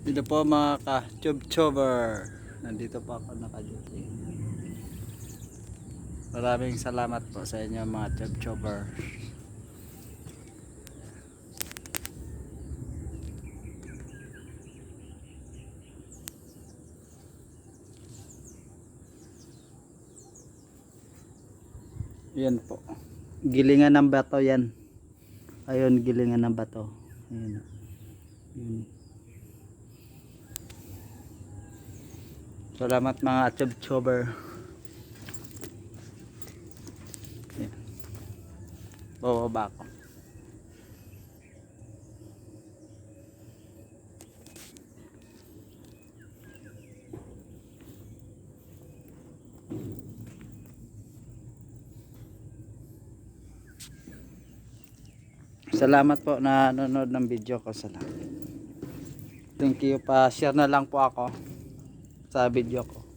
Dito po mga ka-tube-tuber. Nandito po ako naka-duty. Maraming salamat po sa inyo mga tube-tuber. Yan po. Gilingan ng bato yan. Ayun, gilingan ng bato. Ayun. Yun. Salamat mga tube-tuber. Yan. Bababa ako. Salamat po na nanonood ng video ko. Salamat. Thank you, pa share na lang po ako sa video ko.